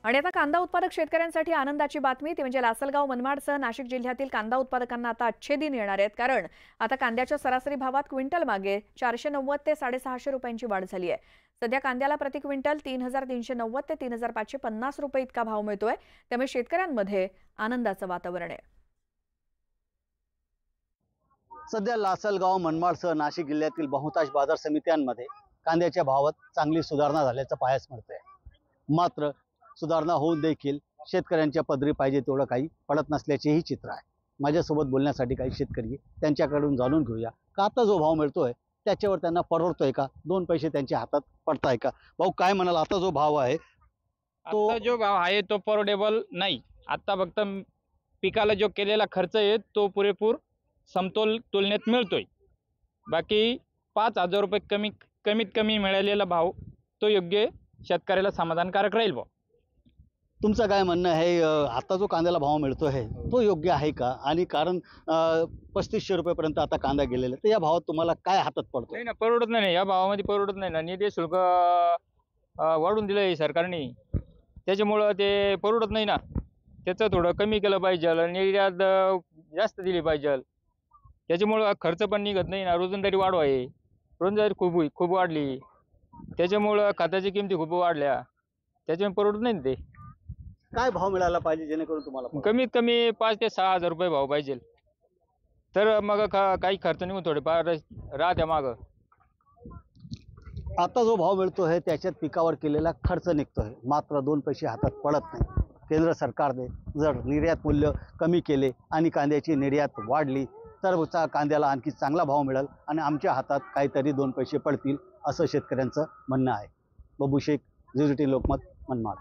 आणि आता कांदा उत्पादक शेतकऱ्यांसाठी आनंदाची बातमी ती म्हणजे लासलगाव मनमाडसह नाशिक जिल्ह्यातील कांदा उत्पादकांना आता अच्छे दिन येणार आहेत। कारण आता कांद्याच्या सरासरी भावात क्विंटल मागे 490 ते 650 रुपयांची वाढ झाली आहे। सध्या कांद्याला प्रति क्विंटल 3390 ते 3550 रुपये इतका भाव मिळतोय। त्यामुळे शेतकऱ्यांमध्ये आनंदाचं वातावरण आहे। सध्या लासलगाव मनमाडसह नाशिक जिल्ह्यातील बहुतांश बाजार समित्यांमध्ये कांद्याच्या भावात चांगली सुधारणा झाल्याचं पाहायला मिळतंय। मात्र सुधारणा होऊन देखील शेतकऱ्यांच्या पदरी पाहिजे तेवढं काही पडत नसल्याचेही चित्र आहे। माझ्यासोबत बोलण्यासाठी काही शेतकरी त्यांच्याकडून जाणून घेऊया का आता जो भाव मिळतोय त्याच्यावर त्यांना परवडतोय का, दोन पैसे त्यांच्या हातात पडताय का। भाऊ काय म्हणाल, आता जो भाव आहे आता जो भाव आहे तो परवडेबल नाही। आता फक्त पिकाला जो केलेला खर्च आहे तो पुरेपूर समतोल तुलनेत मिळतोय। बाकी 5000 रुपये कमीत कमी मिळालेला भाव तो योग्य शेतकऱ्याला समाधानकारक राहील। भाऊ तुमचं काय म्हणणं आहे, आता जो कांद्याला भाव मिळतो आहे तो योग्य आहे का? आणि कारण 3500 रुपयेपर्यंत आता कांदा गेलेला, तर या भावात तुम्हाला काय हातात पडतो? नाही ना, परवडत नाही या भावामध्ये, परवडत नाही ना। निधी शुल्क वाढून दिलंय सरकारने, त्याच्यामुळं ते परवडत नाही ना। त्याचं थोडं कमी केलं पाहिजे, निर्यात जास्त दिली पाहिजे, त्याच्यामुळं खर्च पण निघत नाही ना। रोजंदारी वाढ आहे, रोजंदारी खूप वाढली, त्याच्यामुळं खताची किमती खूप वाढल्या, त्याच्यामुळे परवडत नाही ते। काय भाव मिळाला पाहिजे जेणेकरून तुम्हाला कमीत कमी 5 ते 6000 रुपये भाव पाहिजे, तर मग काही खर्च निघून थोडेफार राहत्या माग। आता जो भाव मिळतो आहे त्याच्यात पिकावर केलेला खर्च निघतोय, मात्र दोन पैसे हातात पडत नाही। केंद्र सरकारने जर निर्यात मूल्य कमी केले आणि कांद्याची निर्यात वाढली तर कांद्याला आणखी चांगला भाव मिळेल आणि आमच्या हातात काहीतरी दोन पैसे पडतील असं शेतकऱ्यांचं म्हणणं आहे। बबू शेख, झी18 लोकमत, मनमाड।